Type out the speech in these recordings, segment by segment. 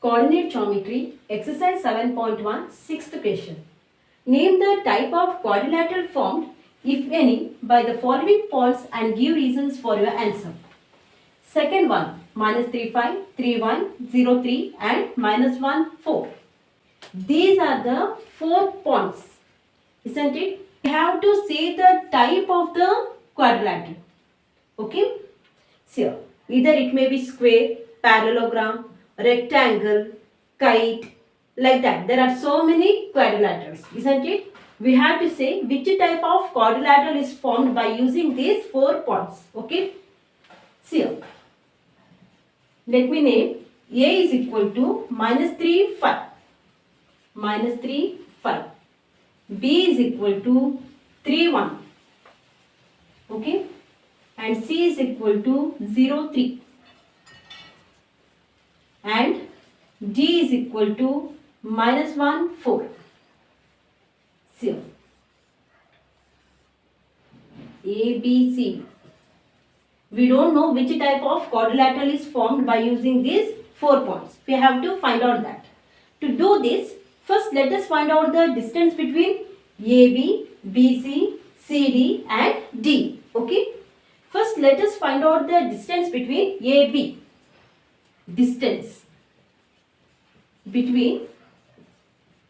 Coordinate Geometry, Exercise 7.1, 6th question. Name the type of quadrilateral formed, if any, by the following points and give reasons for your answer. Second one, minus 3, 5, 3, 1, 0, 3 and minus 1, 4. These are the 4 points, isn't it? We have to say the type of the quadrilateral. Okay? So, either it may be square, parallelogram, rectangle, kite, like that. There are so many quadrilaterals, isn't it? We have to say which type of quadrilateral is formed by using these 4 points. Okay? So, let me name A is equal to minus 3, 5. Minus 3, 5. B is equal to 3, 1. Okay? And C is equal to 0, 3. And D is equal to minus 1, 4. So, A, B, C. We don't know which type of quadrilateral is formed by using these 4 points. We have to find out that. To do this, first let us find out the distance between AB, BC, CD and D. Okay. First let us find out the distance between AB. Distance between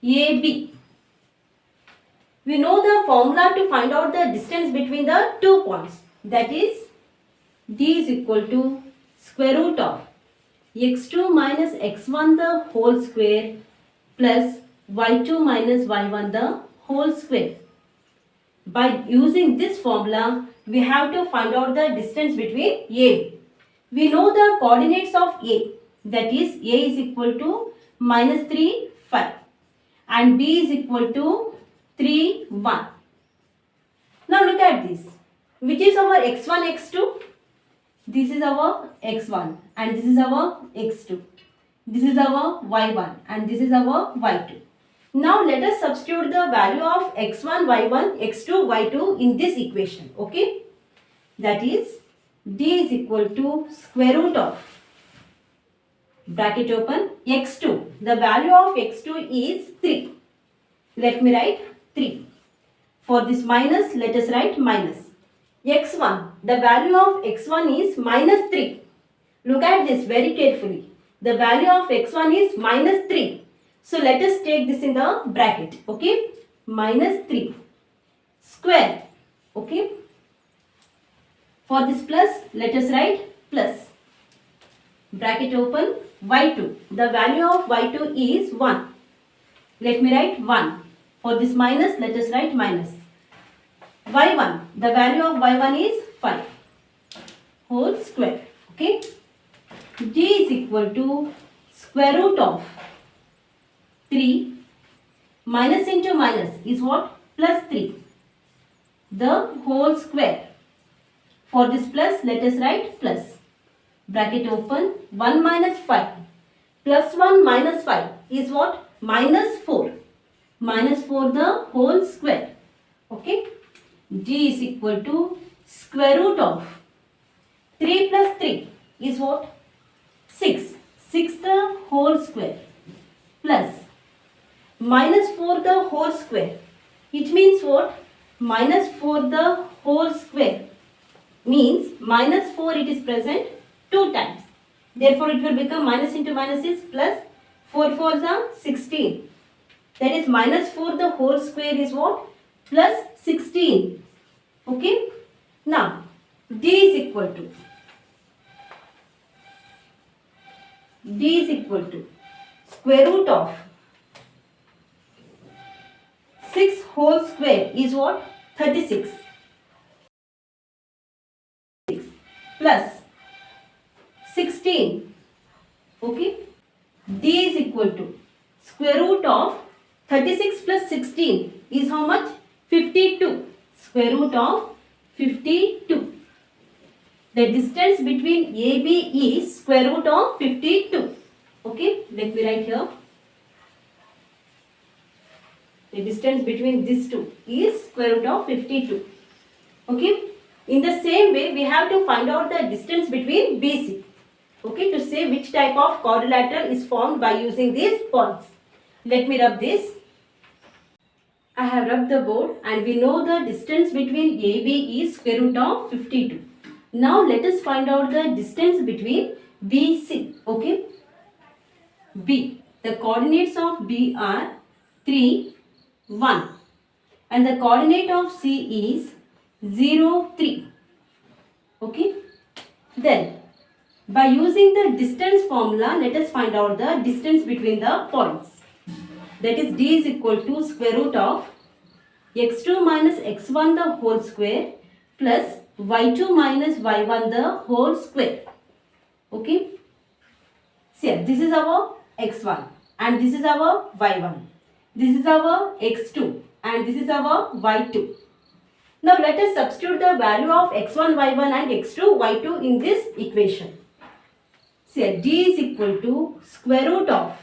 AB. We know the formula to find out the distance between the 2 points. That is D is equal to square root of x2 minus x1 the whole square plus y2 minus y1 the whole square. By using this formula, we have to find out the distance between A. We know the coordinates of A. That is A is equal to minus 3, 5 and B is equal to 3, 1. Now look at this. Which is our x1, x2? This is our x1 and this is our x2. This is our y1 and this is our y2. Now let us substitute the value of x1, y1, x2, y2 in this equation. Okay. That is D is equal to square root of bracket open x2. The value of x2 is 3. Let me write 3. For this minus, let us write minus. x1. The value of x1 is minus 3. Look at this very carefully. The value of x1 is minus 3. So let us take this in the bracket. Okay. Minus 3. Square. Okay. For this plus, let us write plus. Bracket open y2. The value of y2 is 1. Let me write 1. For this minus, let us write minus. y1. The value of y1 is 5. Whole square. Okay. D is equal to square root of 3 minus into minus is what? Plus 3. The whole square. For this plus, let us write plus. Bracket open 1 minus 5. Plus 1 minus 5 is what? Minus 4. Minus 4 the whole square. Okay. D is equal to square root of 3 plus 3 is what? 6. 6 the whole square plus minus 4 the whole square. It means what? Minus 4 the whole square means minus 4 it is present 2 times. Therefore, it will become minus into minus is plus 4 4s are 16. That is minus 4 the whole square is what? Plus 16. Okay. Now, D is equal to square root of 6 whole square is what? 36. Plus 16. Okay. D is equal to square root of 36 plus 16 is how much? 52. Square root of 52. The distance between AB is square root of 52. Okay. Let me write here. The distance between these two is square root of 52. Okay. In the same way, we have to find out the distance between BC. Okay, to say which type of quadrilateral is formed by using these points. Let me rub this. I have rubbed the board and we know the distance between AB is square root of 52. Now let us find out the distance between BC. Okay. B. The coordinates of B are 3, 1. And the coordinate of C is 0, 3. Okay. Then by using the distance formula, let us find out the distance between the points. That is D is equal to square root of x2 minus x1 the whole square plus y2 minus y1 the whole square. Okay. See, this is our x1 and this is our y1. This is our x2 and this is our y2. Now let us substitute the value of x1, y1 and x2, y2 in this equation. See, D is equal to square root of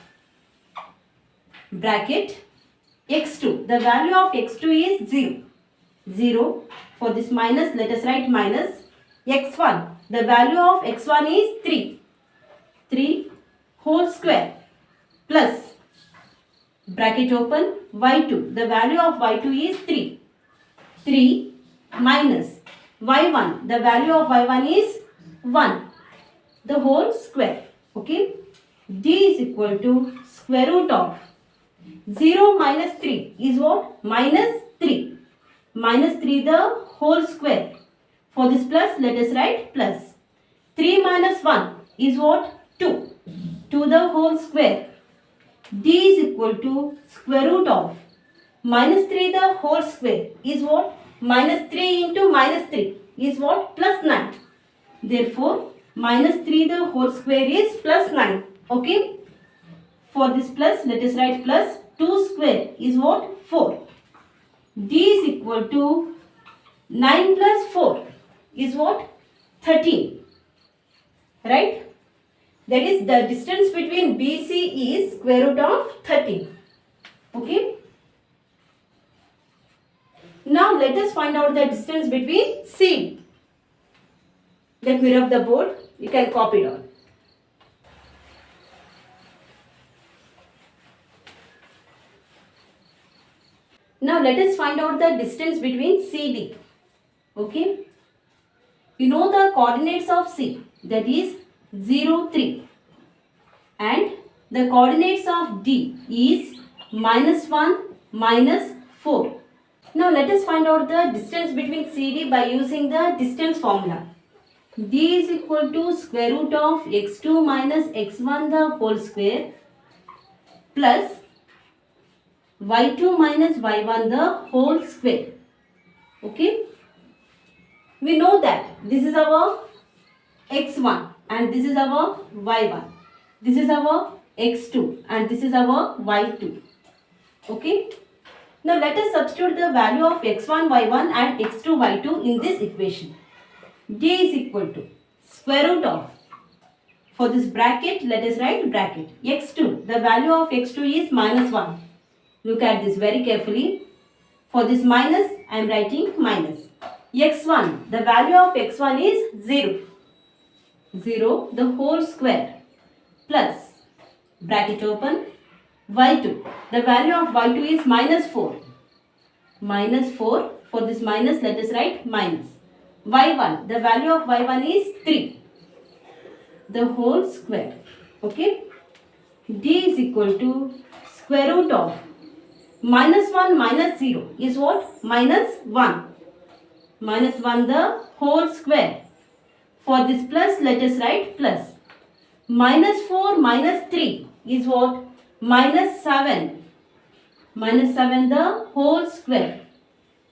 bracket x2. The value of x2 is 0. 0. For this minus, let us write minus x1. The value of x1 is 3. 3 whole square plus bracket open y2. The value of y2 is 3. 3 minus y1. The value of y1 is 1. The whole square. Okay. D is equal to square root of 0 minus 3 is what? Minus 3. Minus 3 the whole square. For this plus, let us write plus. 3 minus 1 is what? 2. 2 the whole square. D is equal to square root of minus 3 the whole square is what? Minus 3 into minus 3 is what? Plus 9. Therefore, minus 3 the whole square is plus 9. Okay. For this plus, let us write plus 2 square is what? 4. D is equal to 9 plus 4 is what? 13. Right? That is the distance between BC is square root of 13. Okay. Now let us find out the distance between CD. Let me rub the board. You can copy it on. Now let us find out the distance between CD. Okay. You know the coordinates of C, that is 0, 3. And the coordinates of D is minus 1, minus 4. Now let us find out the distance between CD by using the distance formula. D is equal to square root of x2 minus x1 the whole square plus y2 minus y1 the whole square. Okay. We know that this is our x1 and this is our y1. This is our x2 and this is our y2. Okay. Now let us substitute the value of x1, y1 and x2, y2 in this equation. D is equal to square root of, for this bracket, let us write bracket x2. The value of x2 is minus 1. Look at this very carefully. For this minus, I am writing minus. x1, the value of x1 is 0. 0, the whole square, plus bracket open y2. The value of y2 is minus 4. Minus 4, for this minus, let us write minus. y1, the value of y1 is 3. The whole square. Okay. D is equal to square root of minus 1 minus 0 is what? Minus 1. Minus 1 the whole square. For this plus, let us write plus. Minus 4 minus 3 is what? Minus 7. Minus 7 the whole square.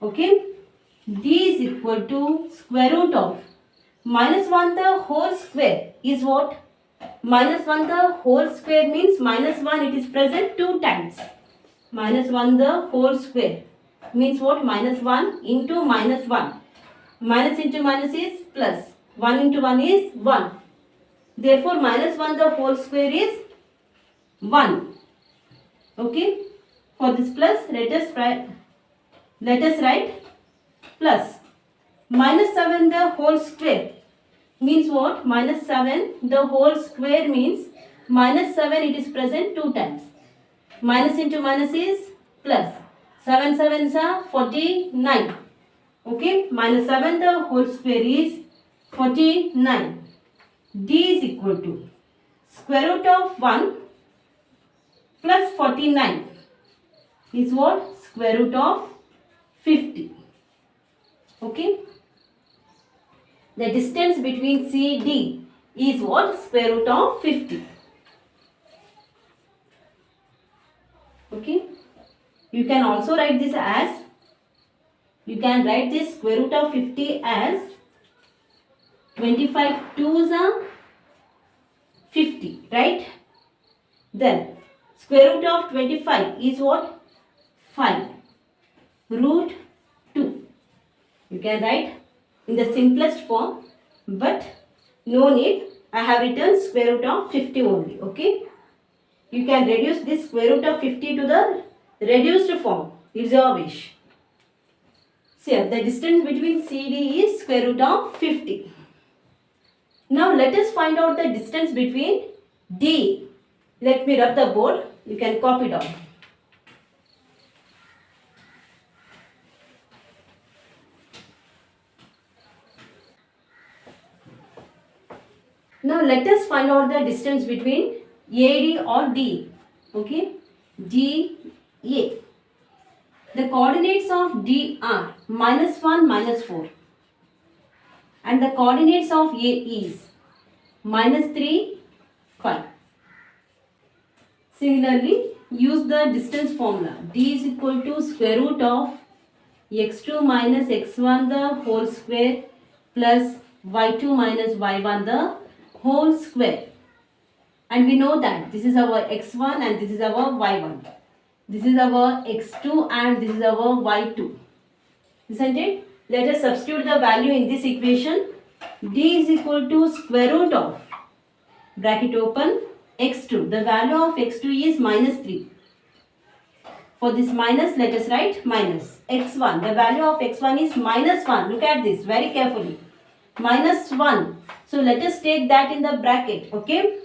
Okay. D is equal to square root of minus 1 the whole square is what? Minus 1 the whole square means minus 1 it is present 2 times. Minus 1 the whole square means what? Minus 1 into minus 1. Minus into minus is plus. 1 into 1 is 1. Therefore, minus 1 the whole square is 1. Okay. For this plus, let us write plus minus 7 the whole square. means what? Minus 7 the whole square means minus 7 it is present 2 times. Minus into minus is plus. 7 sevens are 49. Okay, minus 7 the whole square is 49. D is equal to square root of 1 plus 49 is what? Square root of 50. Okay. The distance between CD is what? Square root of 50. Okay. You can also write this as, you can write this square root of 50 as 25 twos are 50, right? Then square root of 25 is what? 5 root 2. You can write in the simplest form, but no need. I have written square root of 50 only. Okay. You can reduce this square root of 50 to the reduced form. It's your wish. So here, the distance between CD is square root of 50. Now let us find out the distance between D. Let me rub the board. You can copy down. Now let us find out the distance between AD or D. Okay, D, A. The coordinates of D are minus 1, minus 4. And the coordinates of A is minus 3, 5. Similarly, use the distance formula. D is equal to square root of x2 minus x1 the whole square plus y2 minus y1 the whole square. And we know that this is our x1 and this is our y1. This is our x2 and this is our y2. Isn't it? Let us substitute the value in this equation. D is equal to square root of, bracket open, x2. The value of x2 is minus 3. For this minus, let us write minus. x1. The value of x1 is minus 1. Look at this very carefully. Minus 1. So let us take that in the bracket. Okay.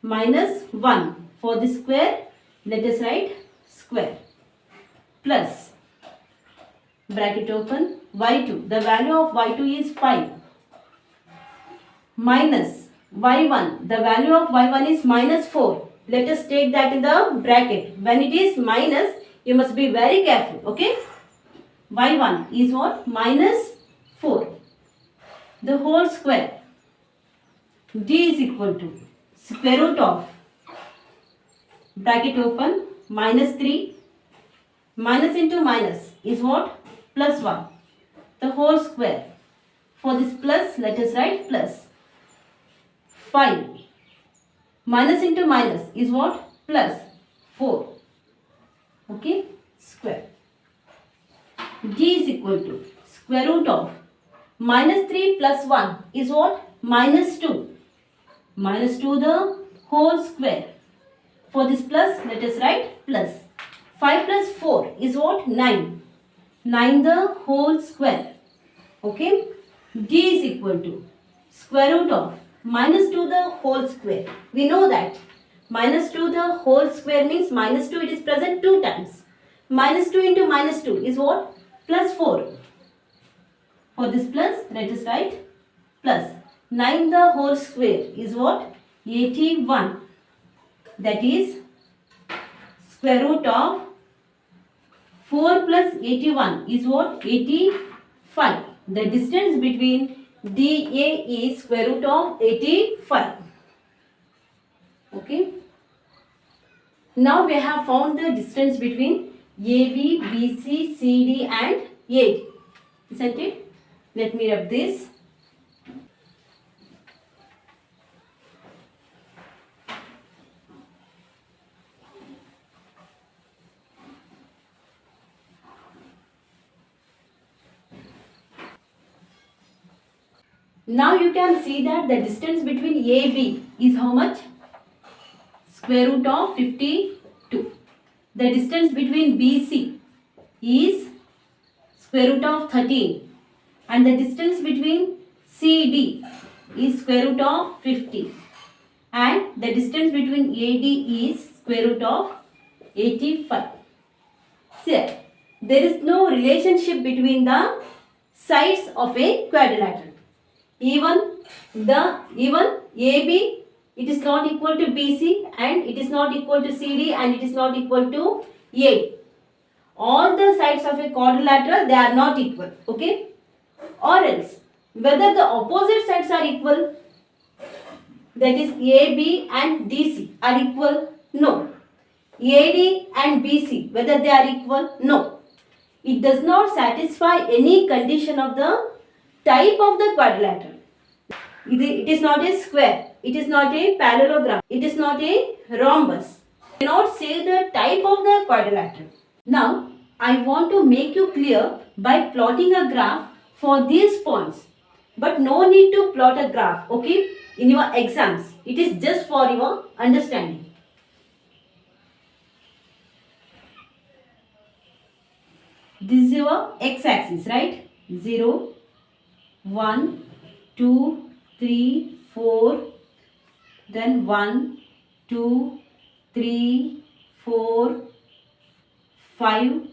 Minus 1. For the square, let us write square. Plus, bracket open, y2. The value of y2 is 5. Minus y1. The value of y1 is minus 4. Let us take that in the bracket. When it is minus, you must be very careful. Okay. y1 is what? Minus 4. The whole square. D is equal to square root of, bracket open, minus 3. Minus into minus is what? Plus 1. The whole square. For this plus, let us write plus 5. Minus into minus is what? Plus 4. Okay. Square. D is equal to square root of minus 3 plus 1 is what? Minus 2. Minus 2 the whole square. For this plus, let us write plus. 5 plus 4 is what? 9. 9 the whole square. Okay. D is equal to square root of minus 2 the whole square. We know that minus 2 the whole square means minus 2 it is present 2 times. Minus 2 into minus 2 is what? Plus 4. For this plus, let us write plus 9 the whole square is what? 81. That is square root of 4 plus 81 is what? 85. The distance between DA is square root of 85. Okay. Now we have found the distance between AB, BC, CD and AD. Isn't it? Let me rub this. Now you can see that the distance between AB is how much? Square root of 52. The distance between BC is square root of 13. And the distance between CD is square root of 50 and the distance between AD is square root of 85. See, there is no relationship between the sides of a quadrilateral. Even AB, it is not equal to BC and it is not equal to CD and it is not equal to AD. All the sides of a quadrilateral, they are not equal. Okay? Or else, whether the opposite sides are equal, that is AB and DC are equal? No. AD and BC, whether they are equal? No. It does not satisfy any condition of the type of the quadrilateral. It is not a square, it is not a parallelogram, it is not a rhombus. You cannot say the type of the quadrilateral. Now, I want to make you clear by plotting a graph for these points. But no need to plot a graph, okay, in your exams. It is just for your understanding. This is your x-axis, right? 0, 1, 2, 3, 4, then 1, 2, 3, 4, 5,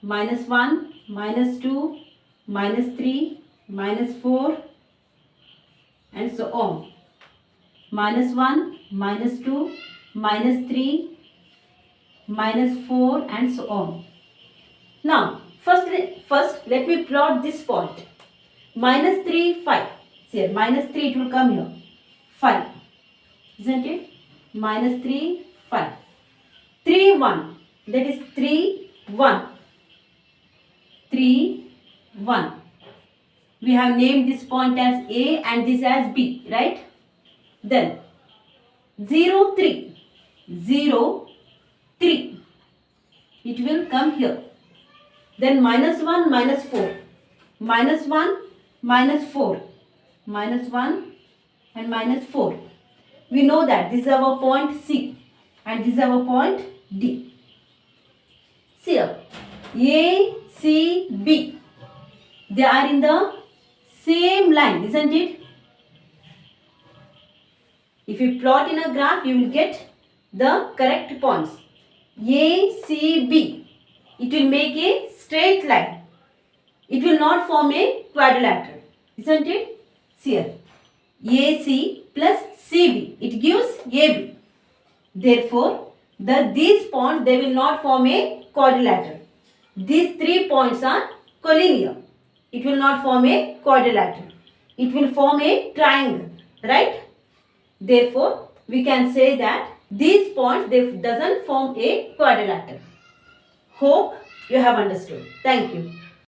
minus 1, minus 2, minus 3, minus 4 and so on. Minus 1, minus 2, minus 3, minus 4 and so on. Now, first let me plot this point. Minus 3, 5. See, minus 3 it will come here. 5. Isn't it? Minus 3, 5. 3, 1. That is 3, 1. 3, 1. We have named this point as A and this as B, right? Then 0, 3. 0, 3. It will come here. Then minus 1, minus 4. Minus 1, minus 4. Minus 1 and minus 4. We know that this is our point C and this is our point D. See here, A, C, B. They are in the same line, isn't it? If you plot in a graph, you will get the correct points. A, C, B. It will make a straight line. It will not form a quadrilateral, isn't it? See here, AC plus CB. It gives AB. Therefore, these points, they will not form a quadrilateral. These 3 points are collinear. It will not form a quadrilateral. It will form a triangle, right? Therefore, we can say that these points, they doesn't form a quadrilateral. Hope you have understood. Thank you.